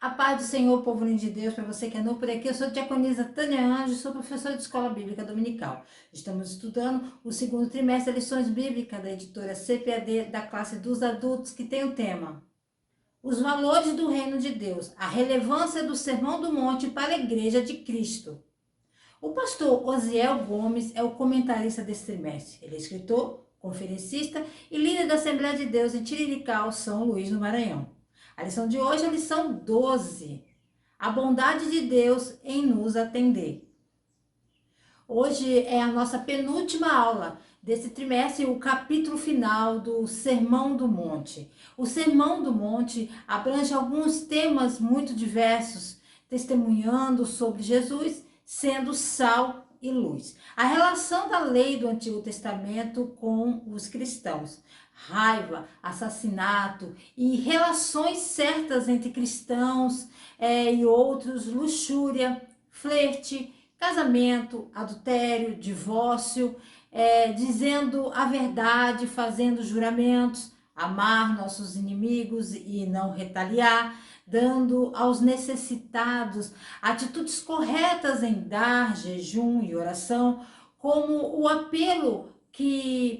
A paz do Senhor, povo lindo de Deus, para você que é novo por aqui, eu sou a diaconisa Tânia Anjos, sou professora de escola bíblica dominical. Estamos estudando o segundo trimestre das lições bíblicas da editora CPAD da classe dos adultos, que tem o tema Os valores do reino de Deus, a relevância do Sermão do Monte para a Igreja de Cristo. O pastor Osiel Gomes é o comentarista desse trimestre. Ele é escritor, conferencista e líder da Assembleia de Deus em Tirirical, São Luís, no Maranhão. A lição de hoje é a lição 12. A bondade de Deus em nos atender. Hoje é a nossa penúltima aula desse trimestre, o capítulo final do Sermão do Monte. O Sermão do Monte abrange alguns temas muito diversos, testemunhando sobre Jesus sendo sal e luz. A relação da lei do Antigo Testamento com os cristãos. Raiva, assassinato e relações certas entre cristãos e outros, luxúria, flerte, casamento, adultério, divórcio, dizendo a verdade, fazendo juramentos, amar nossos inimigos e não retaliar, dando aos necessitados atitudes corretas em dar, jejum e oração, como o apelo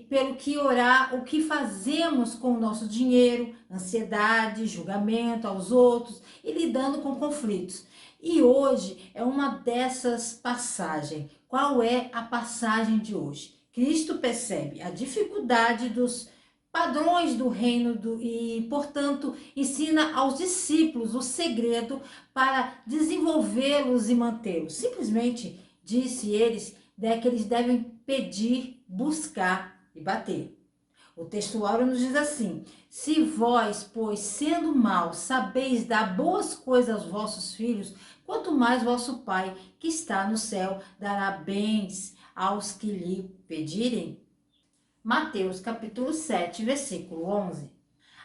pelo que orar, o que fazemos com o nosso dinheiro, ansiedade, julgamento aos outros e lidando com conflitos. E hoje é uma dessas passagens. Qual é a passagem de hoje? Cristo percebe a dificuldade dos padrões do reino e, portanto, ensina aos discípulos o segredo para desenvolvê-los e mantê-los. Simplesmente disse que eles devem pedir, buscar e bater. O texto áureo nos diz assim: se vós, pois, sendo maus, sabeis dar boas coisas aos vossos filhos, quanto mais vosso Pai, que está no céu, dará bens aos que lhe pedirem. Mateus capítulo 7, versículo 11.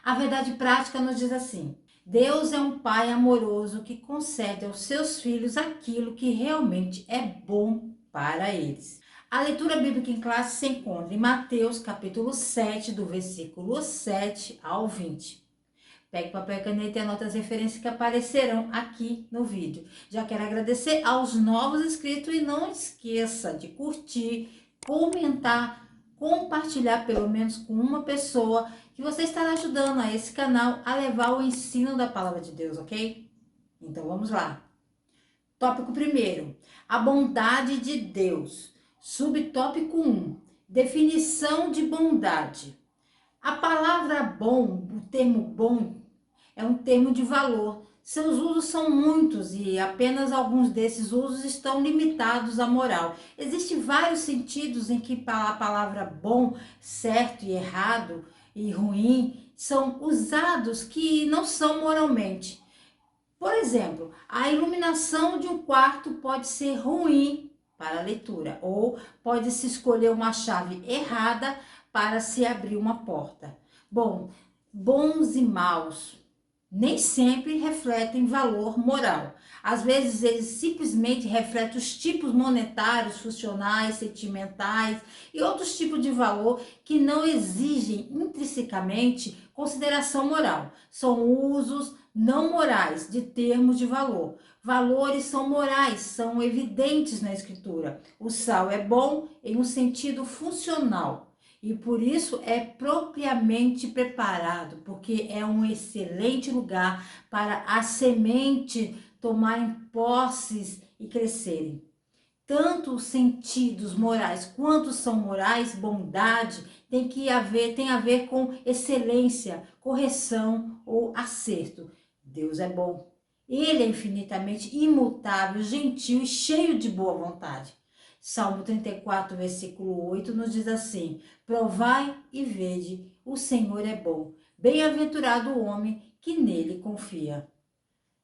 A verdade prática nos diz assim: Deus é um Pai amoroso que concede aos seus filhos aquilo que realmente é bom para eles. A leitura bíblica em classe se encontra em Mateus capítulo 7, do versículo 7 ao 20. Pegue papel e caneta e anote as referências que aparecerão aqui no vídeo. Já quero agradecer aos novos inscritos e não esqueça de curtir, comentar, compartilhar pelo menos com uma pessoa que você estará ajudando a esse canal a levar o ensino da palavra de Deus, ok? Então vamos lá. Tópico 1: a bondade de Deus. Subtópico 1: definição de bondade. A palavra bom, o termo bom, é um termo de valor. Seus usos são muitos e apenas alguns desses usos estão limitados à moral. Existem vários sentidos em que a palavra bom, certo e errado e ruim são usados que não são moralmente. Por exemplo, a iluminação de um quarto pode ser ruim para a leitura, ou pode-se escolher uma chave errada para se abrir uma porta. Bom, bons e maus nem sempre refletem valor moral. Às vezes eles simplesmente refletem os tipos monetários, funcionais, sentimentais e outros tipos de valor que não exigem intrinsecamente consideração moral. São usos não morais de termos de valor. Valores são morais, são evidentes na escritura. O sal é bom em um sentido funcional e por isso é propriamente preparado, porque é um excelente lugar para a semente tomarem posses e crescerem. Tanto os sentidos morais quanto são morais, bondade, tem a ver com excelência, correção ou acerto. Deus é bom. Ele é infinitamente imutável, gentil e cheio de boa vontade. Salmo 34, versículo 8 nos diz assim: provai e vede, o Senhor é bom. Bem-aventurado o homem que nele confia.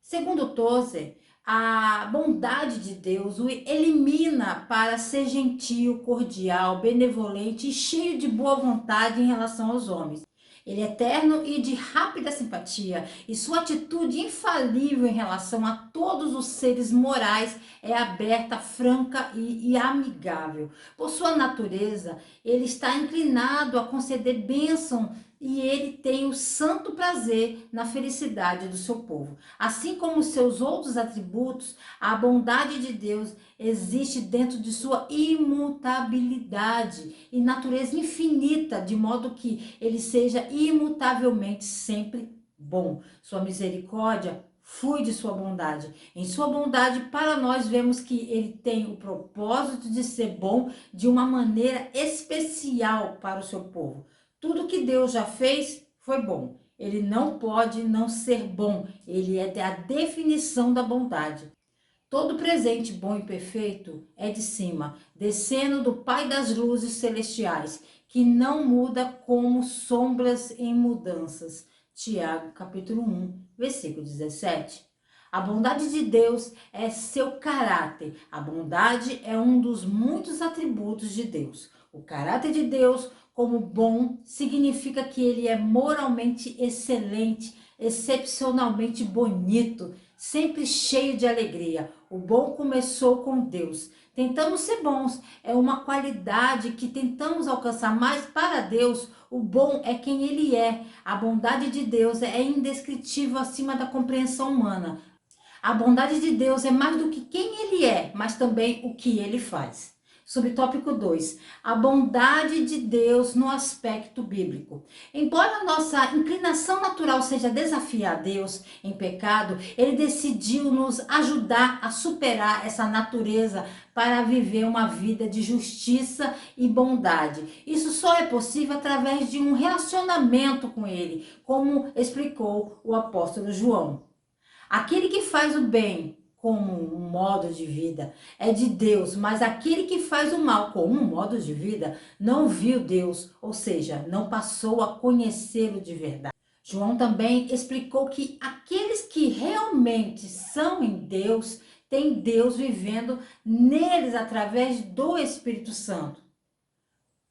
Segundo Tozer, a bondade de Deus o elimina para ser gentil, cordial, benevolente e cheio de boa vontade em relação aos homens. Ele é terno e de rápida simpatia, e sua atitude infalível em relação a todos os seres morais é aberta, franca e amigável. Por sua natureza, ele está inclinado a conceder bênção e ele tem o santo prazer na felicidade do seu povo. Assim como seus outros atributos, a bondade de Deus existe dentro de sua imutabilidade e natureza infinita, de modo que ele seja imutavelmente sempre bom. Sua misericórdia flui de sua bondade. Em sua bondade, para nós, vemos que ele tem o propósito de ser bom de uma maneira especial para o seu povo. Tudo que Deus já fez foi bom. Ele não pode não ser bom. Ele é a definição da bondade. Todo presente bom e perfeito é de cima, descendo do Pai das luzes celestiais, que não muda como sombras em mudanças. Tiago, capítulo 1, versículo 17. A bondade de Deus é seu caráter. A bondade é um dos muitos atributos de Deus. O caráter de Deus, como bom, significa que ele é moralmente excelente, excepcionalmente bonito, sempre cheio de alegria. O bom começou com Deus. Tentamos ser bons, é uma qualidade que tentamos alcançar, mas para Deus, o bom é quem ele é. A bondade de Deus é indescritível acima da compreensão humana. A bondade de Deus é mais do que quem ele é, mas também o que ele faz. Subtópico 2. A bondade de Deus no aspecto bíblico. Embora a nossa inclinação natural seja desafiar Deus em pecado, ele decidiu nos ajudar a superar essa natureza para viver uma vida de justiça e bondade. Isso só é possível através de um relacionamento com ele, como explicou o apóstolo João. Aquele que faz o bem como um modo de vida é de Deus, mas aquele que faz o mal como um modo de vida não viu Deus, ou seja, não passou a conhecê-lo de verdade. João também explicou que aqueles que realmente são em Deus, têm Deus vivendo neles através do Espírito Santo.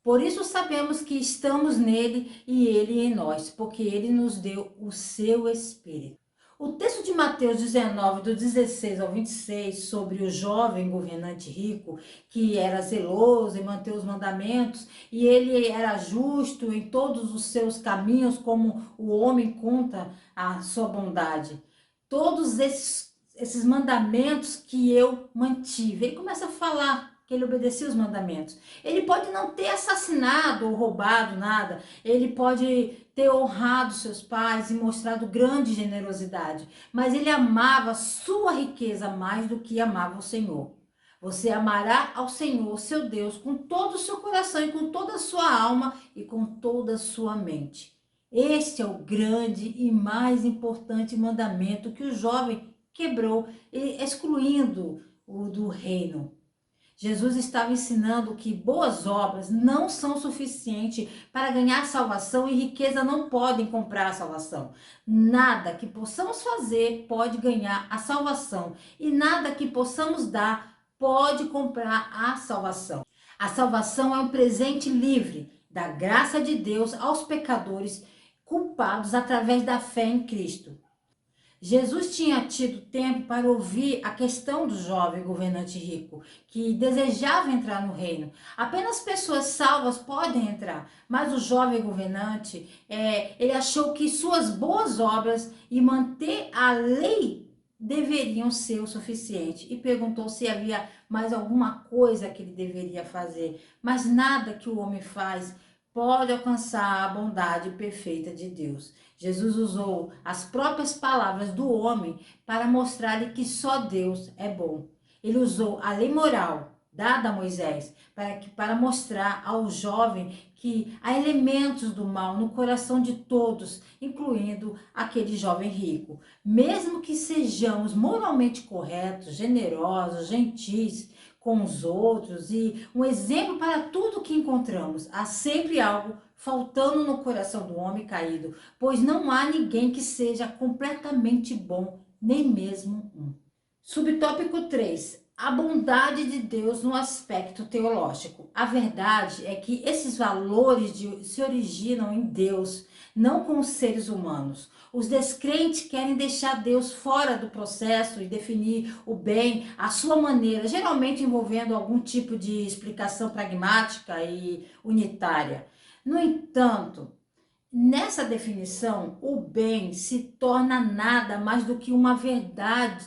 Por isso sabemos que estamos nele e ele em nós, porque ele nos deu o seu Espírito. O texto de Mateus 19, do 16 ao 26, sobre o jovem governante rico, que era zeloso em manter os mandamentos, e ele era justo em todos os seus caminhos, como o homem conta a sua bondade. Todos esses mandamentos que eu mantive. Ele começa a falar que ele obedecia os mandamentos. Ele pode não ter assassinado ou roubado nada, ele pode ter honrado seus pais e mostrado grande generosidade, mas ele amava sua riqueza mais do que amava o Senhor. Você amará ao Senhor, seu Deus, com todo o seu coração e com toda a sua alma e com toda a sua mente. Este é o grande e mais importante mandamento que o jovem quebrou, excluindo o do reino. Jesus estava ensinando que boas obras não são suficientes para ganhar salvação e riqueza não podem comprar a salvação. Nada que possamos fazer pode ganhar a salvação e nada que possamos dar pode comprar a salvação. A salvação é um presente livre da graça de Deus aos pecadores culpados através da fé em Cristo. Jesus tinha tido tempo para ouvir a questão do jovem governante rico, que desejava entrar no reino. Apenas pessoas salvas podem entrar, mas o jovem governante, ele achou que suas boas obras e manter a lei deveriam ser o suficiente e perguntou se havia mais alguma coisa que ele deveria fazer. Mas nada que o homem faz pode alcançar a bondade perfeita de Deus. Jesus usou as próprias palavras do homem para mostrar-lhe que só Deus é bom. Ele usou a lei moral dada a Moisés para mostrar ao jovem que há elementos do mal no coração de todos, incluindo aquele jovem rico. Mesmo que sejamos moralmente corretos, generosos, gentis com os outros e um exemplo para tudo que encontramos, há sempre algo faltando no coração do homem caído, pois não há ninguém que seja completamente bom, nem mesmo um. Subtópico 3. A bondade de Deus no aspecto teológico. A verdade é que esses valores se originam em Deus, não com os seres humanos. Os descrentes querem deixar Deus fora do processo e definir o bem à sua maneira, geralmente envolvendo algum tipo de explicação pragmática e unitária. No entanto, Nessa definição, o bem se torna nada mais do que uma verdade,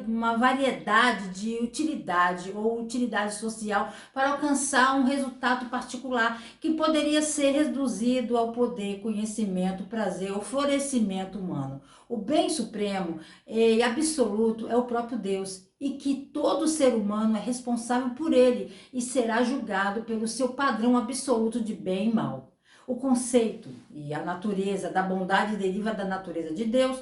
uma variedade de utilidade ou utilidade social para alcançar um resultado particular que poderia ser reduzido ao poder, conhecimento, prazer ou florescimento humano. O bem supremo e absoluto é o próprio Deus e que todo ser humano é responsável por ele e será julgado pelo seu padrão absoluto de bem e mal. O conceito e a natureza da bondade deriva da natureza de Deus.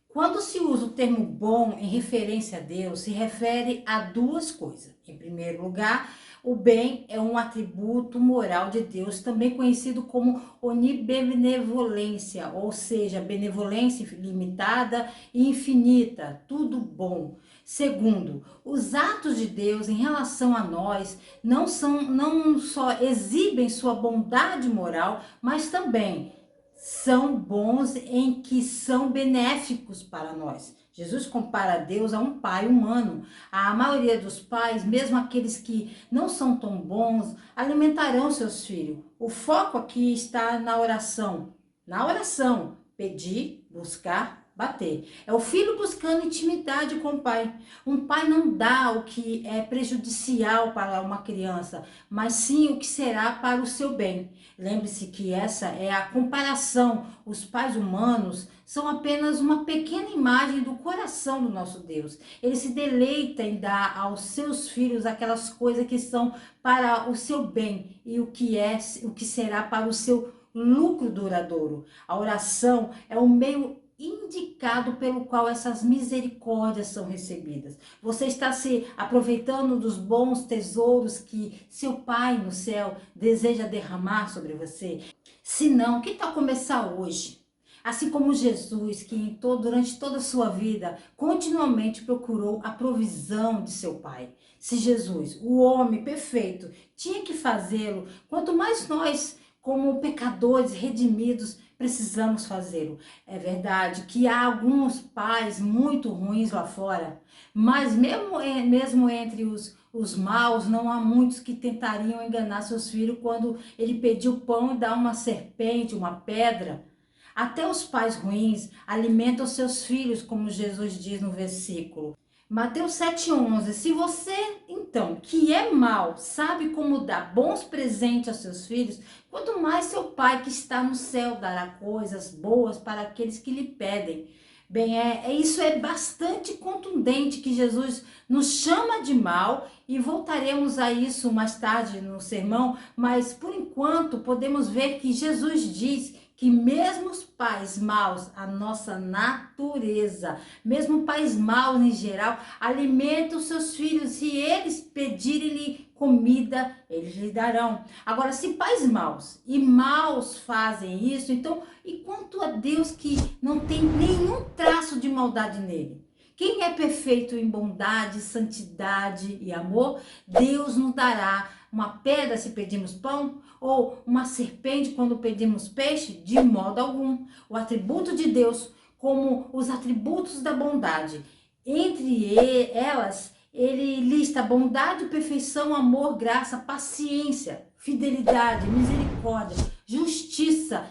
Quando se usa o termo bom em referência a Deus, se refere a duas coisas. Em primeiro lugar, o bem é um atributo moral de Deus, também conhecido como onibenevolência, ou seja, benevolência ilimitada e infinita, tudo bom. Segundo, os atos de Deus em relação a nós não só exibem sua bondade moral, mas também são bons em que são benéficos para nós. Jesus compara Deus a um pai humano. A maioria dos pais, mesmo aqueles que não são tão bons, alimentarão seus filhos. O foco aqui está na oração. Na oração, pedir, buscar, bater. É o filho buscando intimidade com o pai. Um pai não dá o que é prejudicial para uma criança, mas sim o que será para o seu bem. Lembre-se que essa é a comparação. Os pais humanos são apenas uma pequena imagem do coração do nosso Deus. Ele se deleita em dar aos seus filhos aquelas coisas que são para o seu bem e o que será para o seu lucro duradouro. A oração é o meio indicado pelo qual essas misericórdias são recebidas. Você está se aproveitando dos bons tesouros que seu Pai no céu deseja derramar sobre você? Se não, que tal começar hoje? Assim como Jesus, que durante toda a sua vida, continuamente procurou a provisão de seu Pai. Se Jesus, o homem perfeito, tinha que fazê-lo, quanto mais nós, como pecadores redimidos, precisamos fazê-lo. É verdade que há alguns pais muito ruins lá fora, mas mesmo entre os maus, não há muitos que tentariam enganar seus filhos quando ele pediu pão e dá uma serpente, uma pedra. Até os pais ruins alimentam seus filhos, como Jesus diz no versículo. Mateus 7,11. Se você, então, que é mau, sabe como dar bons presentes aos seus filhos, quanto mais seu Pai que está no céu dará coisas boas para aqueles que lhe pedem. Bem, isso é bastante contundente que Jesus nos chama de mal e voltaremos a isso mais tarde no sermão, mas por enquanto podemos ver que Jesus diz que mesmo os pais maus, a nossa natureza, mesmo pais maus em geral, alimentam seus filhos. Se eles pedirem-lhe comida, eles lhe darão. Agora, se pais maus e maus fazem isso, então, e quanto a Deus que não tem nenhum traço de maldade nele? Quem é perfeito em bondade, santidade e amor, Deus nos dará uma pedra se pedimos pão ou uma serpente quando pedimos peixe? De modo algum. O atributo de Deus, como os atributos da bondade, entre elas, ele lista bondade, perfeição, amor, graça, paciência, fidelidade, misericórdia, justiça,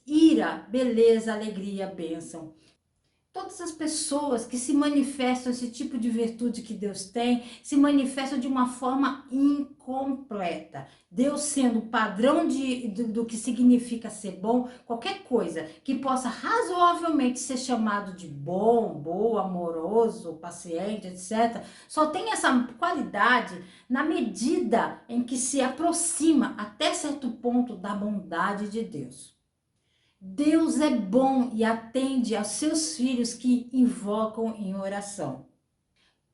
ira, beleza, alegria, bênção. Todas as pessoas que se manifestam esse tipo de virtude que Deus tem, se manifestam de uma forma incompleta. Deus sendo o padrão do que significa ser bom, qualquer coisa que possa razoavelmente ser chamado de bom, boa, amoroso, paciente, etc., só tem essa qualidade na medida em que se aproxima até certo ponto da bondade de Deus. Deus é bom e atende aos seus filhos que invocam em oração.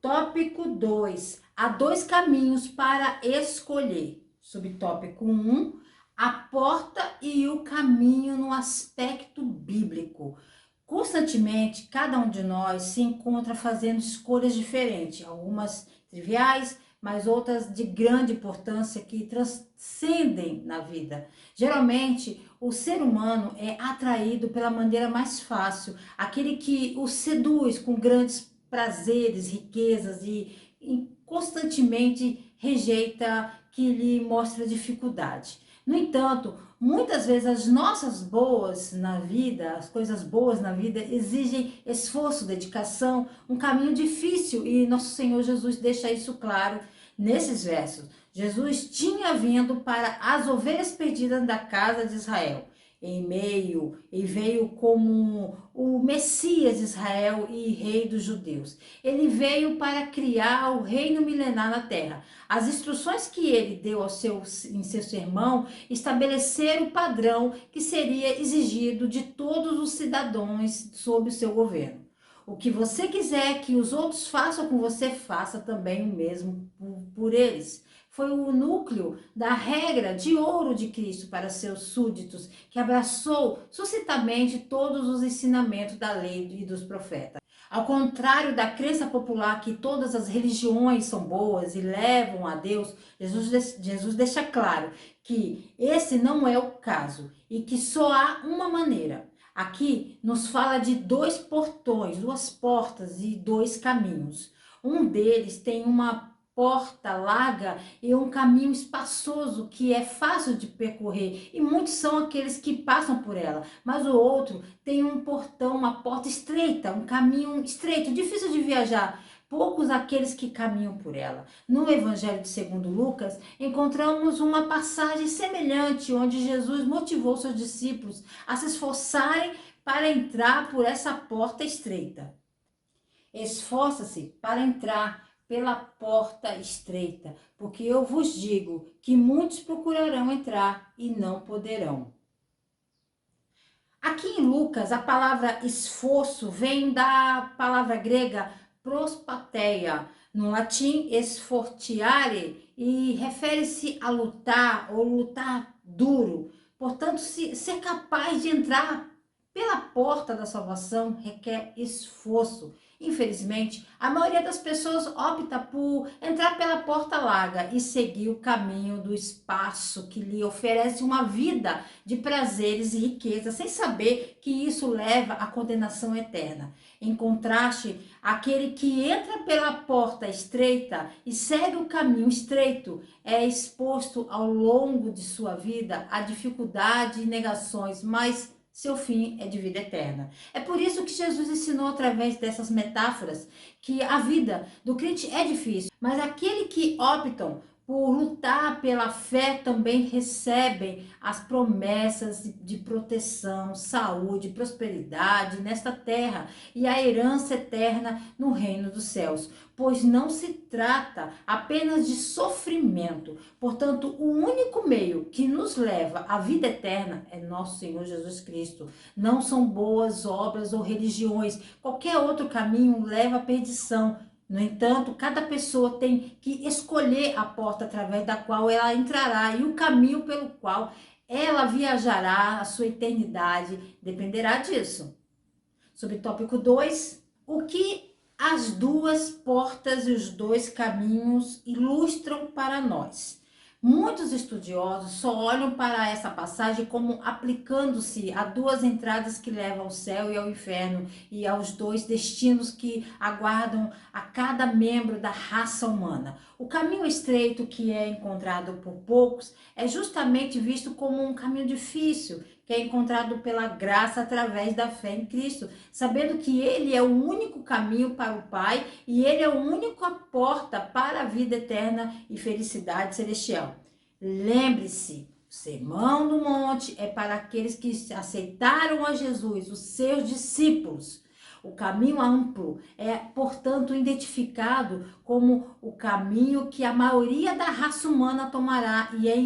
Tópico 2. Há dois caminhos para escolher. Subtópico 1. A porta e o caminho no aspecto bíblico. Constantemente, cada um de nós se encontra fazendo escolhas diferentes, algumas triviais, mas outras de grande importância que transcendem na vida. Geralmente, o ser humano é atraído pela maneira mais fácil, aquele que o seduz com grandes prazeres, riquezas e constantemente rejeita que lhe mostra dificuldade. No entanto, muitas vezes as nossas boas na vida, as coisas boas na vida exigem esforço, dedicação, um caminho difícil e nosso Senhor Jesus deixa isso claro nesses versos. Jesus tinha vindo para as ovelhas perdidas da casa de Israel. E veio como o Messias de Israel e rei dos judeus. Ele veio para criar o reino milenar na terra. As instruções que ele deu em seu sermão estabeleceram o padrão que seria exigido de todos os cidadãos sob o seu governo. O que você quiser que os outros façam com você, faça também o mesmo por eles. Foi o núcleo da regra de ouro de Cristo para seus súditos, que abraçou suscitamente todos os ensinamentos da lei e dos profetas. Ao contrário da crença popular que todas as religiões são boas e levam a Deus, Jesus deixa claro que esse não é o caso e que só há uma maneira. Aqui nos fala de dois portões, duas portas e dois caminhos. Um deles tem uma porta larga e um caminho espaçoso que é fácil de percorrer, e muitos são aqueles que passam por ela, mas o outro tem um portão, uma porta estreita, um caminho estreito, difícil de viajar. Poucos aqueles que caminham por ela. No Evangelho de segundo Lucas, encontramos uma passagem semelhante, onde Jesus motivou seus discípulos a se esforçarem para entrar por essa porta estreita. Esforça-se para entrar pela porta estreita, porque eu vos digo que muitos procurarão entrar e não poderão. Aqui em Lucas, a palavra esforço vem da palavra grega prospateia, no latim esfortiare, e refere-se a lutar ou lutar duro. Portanto, ser capaz de entrar pela porta da salvação requer esforço. Infelizmente, a maioria das pessoas opta por entrar pela porta larga e seguir o caminho do espaço que lhe oferece uma vida de prazeres e riqueza, sem saber que isso leva à condenação eterna. Em contraste, aquele que entra pela porta estreita e segue o caminho estreito é exposto ao longo de sua vida a dificuldades e negações, mas seu fim é de vida eterna. É por isso que Jesus ensinou através dessas metáforas que a vida do crente é difícil, mas aquele que optam por lutar pela fé também recebem as promessas de proteção, saúde, prosperidade nesta terra e a herança eterna no reino dos céus, pois não se trata apenas de sofrimento. Portanto, o único meio que nos leva à vida eterna é nosso Senhor Jesus Cristo. Não são boas obras ou religiões. Qualquer outro caminho leva à perdição. No entanto, cada pessoa tem que escolher a porta através da qual ela entrará e o caminho pelo qual ela viajará a sua eternidade dependerá disso. Sobre o tópico 2, o que as duas portas e os dois caminhos ilustram para nós? Muitos estudiosos só olham para essa passagem como aplicando-se a duas entradas que levam ao céu e ao inferno e aos dois destinos que aguardam a cada membro da raça humana. O caminho estreito, que é encontrado por poucos, é justamente visto como um caminho difícil, que é encontrado pela graça através da fé em Cristo, sabendo que Ele é o único caminho para o Pai e Ele é a única porta para a vida eterna e felicidade celestial. Lembre-se, o Sermão do Monte é para aqueles que aceitaram a Jesus, os seus discípulos. O caminho amplo é, portanto, identificado como o caminho que a maioria da raça humana tomará e é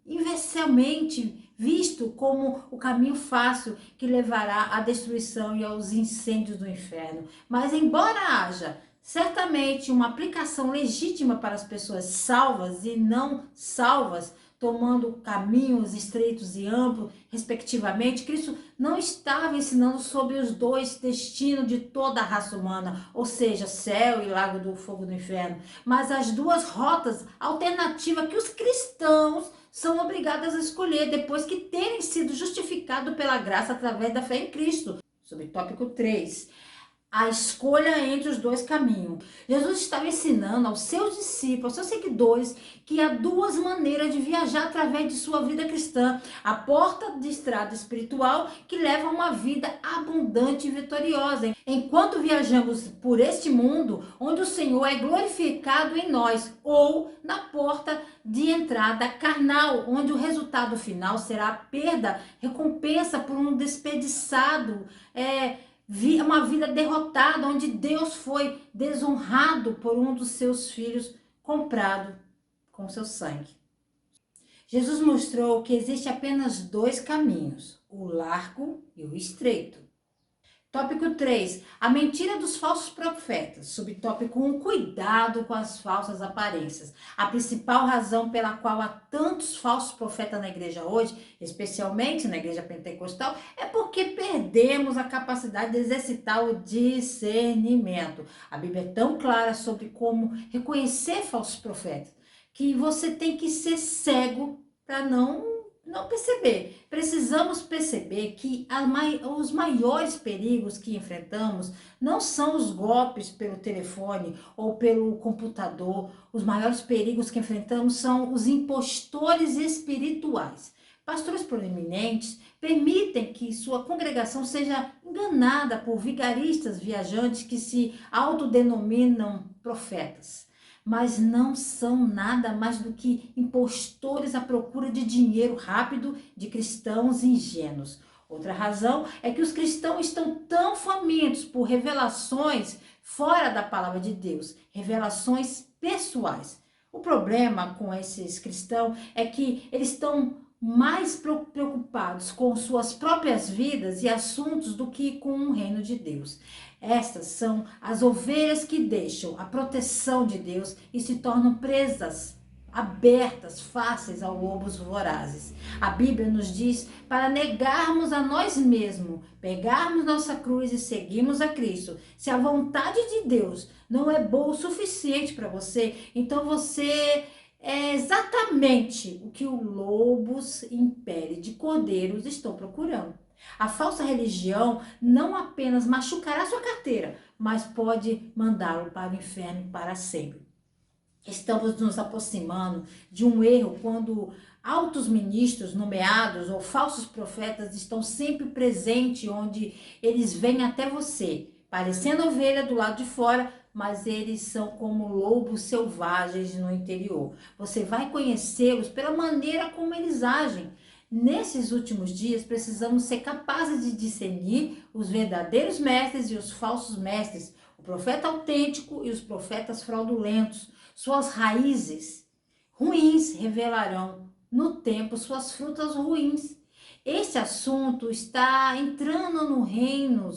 inversamente visto como o caminho fácil que levará à destruição e aos incêndios do inferno. Mas embora haja certamente uma aplicação legítima para as pessoas salvas e não salvas, tomando caminhos estreitos e amplos, respectivamente, Cristo não estava ensinando sobre os dois destinos de toda a raça humana, ou seja, céu e lago do fogo do inferno, mas as duas rotas alternativas que os cristãos são obrigados a escolher depois que terem sido justificados pela graça através da fé em Cristo. Sobre o tópico 3. a escolha entre os dois caminhos. Jesus estava ensinando aos seus discípulos, aos seus seguidores, que há duas maneiras de viajar através de sua vida cristã. A porta de estrada espiritual que leva a uma vida abundante e vitoriosa. Enquanto viajamos por este mundo, onde o Senhor é glorificado em nós, ou na porta de entrada carnal, onde o resultado final será a perda, recompensa por um desperdiçado, uma vida derrotada, onde Deus foi desonrado por um dos seus filhos, comprado com seu sangue. Jesus mostrou que existe apenas dois caminhos, o largo e o estreito. Tópico 3, a mentira dos falsos profetas. Subtópico 1, cuidado com as falsas aparências. A principal razão pela qual há tantos falsos profetas na igreja hoje, especialmente na igreja pentecostal, é porque perdemos a capacidade de exercitar o discernimento. A Bíblia é tão clara sobre como reconhecer falsos profetas, que você tem que ser cego para não perceber. Precisamos perceber que os maiores perigos que enfrentamos não são os golpes pelo telefone ou pelo computador. Os maiores perigos que enfrentamos são os impostores espirituais. Pastores proeminentes permitem que sua congregação seja enganada por vigaristas viajantes que se autodenominam profetas, mas não são nada mais do que impostores à procura de dinheiro rápido de cristãos ingênuos. Outra razão é que os cristãos estão tão famintos por revelações fora da palavra de Deus, revelações pessoais. O problema com esses cristãos é que eles estão mais preocupados com suas próprias vidas e assuntos do que com o reino de Deus. Estas são as ovelhas que deixam a proteção de Deus e se tornam presas abertas, fáceis aos lobos vorazes. A Bíblia nos diz para negarmos a nós mesmos, pegarmos nossa cruz e seguirmos a Cristo. Se a vontade de Deus não é boa o suficiente para você, então você é exatamente o que os lobos em pele de cordeiros estão procurando. A falsa religião não apenas machucará sua carteira, mas pode mandá-lo para o inferno para sempre. Estamos nos aproximando de um erro quando altos ministros nomeados ou falsos profetas estão sempre presentes onde eles vêm até você, parecendo ovelha do lado de fora, mas eles são como lobos selvagens no interior. Você vai conhecê-los pela maneira como eles agem. Nesses últimos dias, precisamos ser capazes de discernir os verdadeiros mestres e os falsos mestres, o profeta autêntico e os profetas fraudulentos. Suas raízes ruins revelarão no tempo suas frutas ruins. Esse assunto está entrando no reino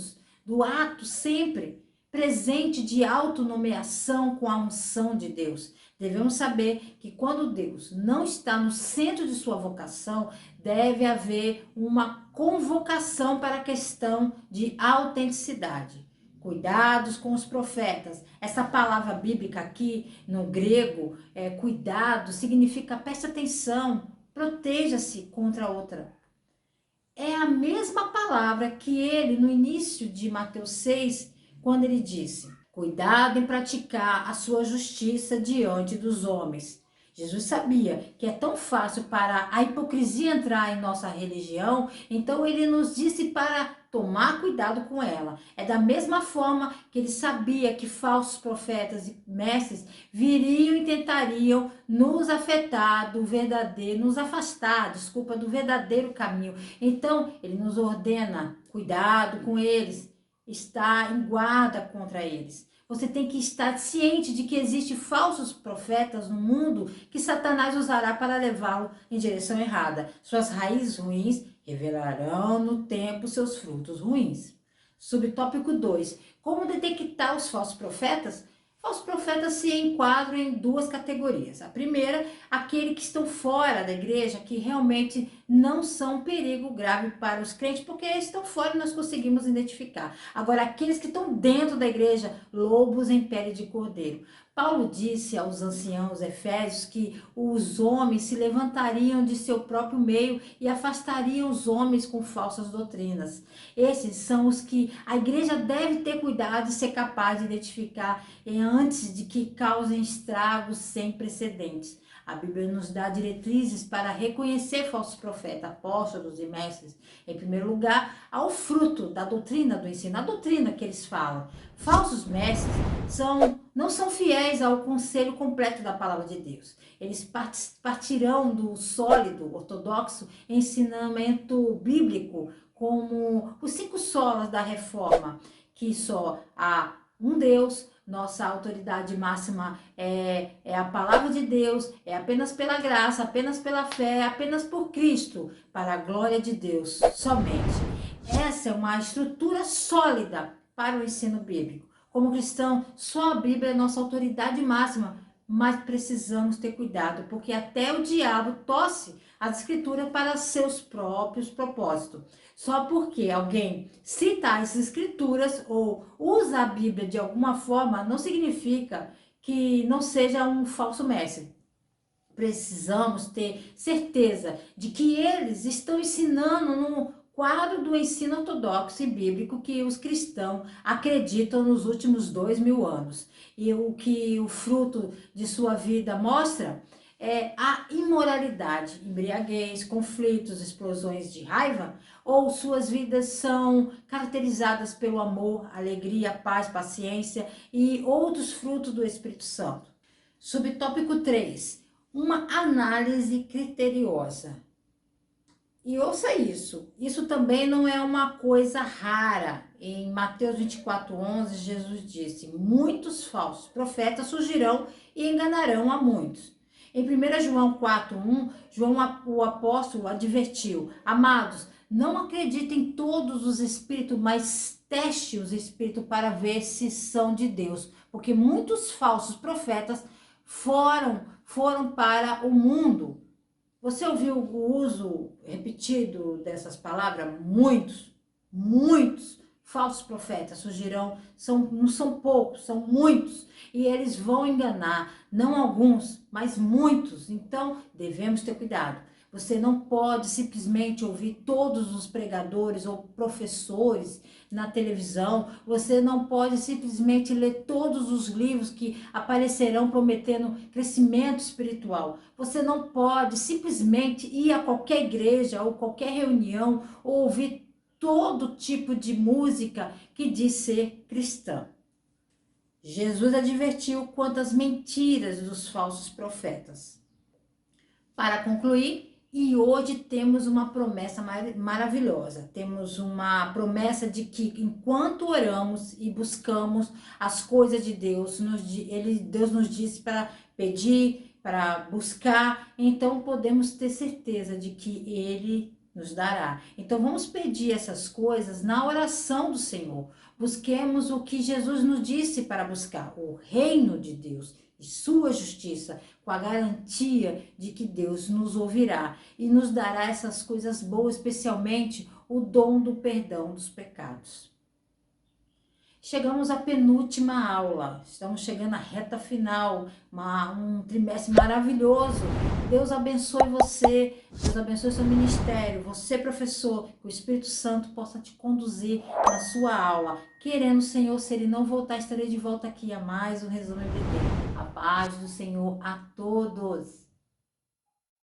do ato sempre presente de autonomeação com a unção de Deus. Devemos saber que quando Deus não está no centro de sua vocação, deve haver uma convocação para a questão de autenticidade. Cuidados com os profetas. Essa palavra bíblica aqui no grego, cuidado, significa preste atenção, proteja-se contra outra. É a mesma palavra que ele, no início de Mateus 6, quando ele disse: cuidado em praticar a sua justiça diante dos homens. Jesus sabia que é tão fácil para a hipocrisia entrar em nossa religião, então ele nos disse para tomar cuidado com ela. É da mesma forma que ele sabia que falsos profetas e mestres viriam e tentariam nos afetar do verdadeiro, nos afastar, do verdadeiro caminho. Então ele nos ordena cuidado com eles, estar em guarda contra eles. Você tem que estar ciente de que existem falsos profetas no mundo que Satanás usará para levá-lo em direção errada. Suas raízes ruins revelarão no tempo seus frutos ruins. Subtópico 2. Como detectar os falsos profetas? Falsos profetas se enquadram em duas categorias. A primeira, aqueles que estão fora da igreja, que realmente não são um perigo grave para os crentes, porque eles estão fora e nós conseguimos identificar. Agora, aqueles que estão dentro da igreja, lobos em pele de cordeiro. Paulo disse aos anciãos efésios que os homens se levantariam de seu próprio meio e afastariam os homens com falsas doutrinas. Esses são os que a igreja deve ter cuidado e ser capaz de identificar antes de que causem estragos sem precedentes. A Bíblia nos dá diretrizes para reconhecer falsos profetas, apóstolos e mestres. Em primeiro lugar, ao fruto da doutrina do ensino, a doutrina que eles falam. Falsos mestres não são fiéis ao conselho completo da palavra de Deus. Eles partirão do sólido, ortodoxo ensinamento bíblico, como os 5 solas da reforma, que só há um Deus. Nossa autoridade máxima é a palavra de Deus, é apenas pela graça, apenas pela fé, apenas por Cristo, para a glória de Deus somente. Essa é uma estrutura sólida para o ensino bíblico. Como cristão, só a Bíblia é nossa autoridade máxima, mas precisamos ter cuidado, porque até o diabo torce as escrituras para seus próprios propósitos. Só porque alguém cita as escrituras ou usa a Bíblia de alguma forma, não significa que não seja um falso mestre. Precisamos ter certeza de que eles estão ensinando no quadro do ensino ortodoxo e bíblico que os cristãos acreditam nos últimos 2000 anos. E o que o fruto de sua vida mostra é a imoralidade, embriaguez, conflitos, explosões de raiva, ou suas vidas são caracterizadas pelo amor, alegria, paz, paciência e outros frutos do Espírito Santo. Subtópico 3. Uma análise criteriosa. E ouça isso também não é uma coisa rara. Em Mateus 24:11, Jesus disse: muitos falsos profetas surgirão e enganarão a muitos. Em 1 João 4:1, João, o apóstolo, advertiu: amados, não acreditem em todos os espíritos, mas teste os espíritos para ver se são de Deus, porque muitos falsos profetas foram para o mundo. Você ouviu o uso repetido dessas palavras? Muitos falsos profetas surgirão, não são poucos, são muitos, e eles vão enganar, não alguns, mas muitos. Então, devemos ter cuidado. Você não pode simplesmente ouvir todos os pregadores ou professores na televisão. Você não pode simplesmente ler todos os livros que aparecerão prometendo crescimento espiritual. Você não pode simplesmente ir a qualquer igreja ou qualquer reunião ou ouvir todo tipo de música que diz ser cristã. Jesus advertiu quanto às mentiras dos falsos profetas. Para concluir, e hoje temos uma promessa maravilhosa. Temos uma promessa de que enquanto oramos e buscamos as coisas de Deus, Deus nos disse para pedir, para buscar, então podemos ter certeza de que Ele nos dará. Então vamos pedir essas coisas na oração do Senhor. Busquemos o que Jesus nos disse para buscar, o reino de Deus e sua justiça, com a garantia de que Deus nos ouvirá e nos dará essas coisas boas, especialmente o dom do perdão dos pecados. Chegamos à penúltima aula, estamos chegando à reta final, um trimestre maravilhoso. Deus abençoe você, Deus abençoe seu ministério, você professor, que o Espírito Santo possa te conduzir na sua aula. Querendo, Senhor, se Ele não voltar, estarei de volta aqui a mais um Resumo EBD. A paz do Senhor a todos.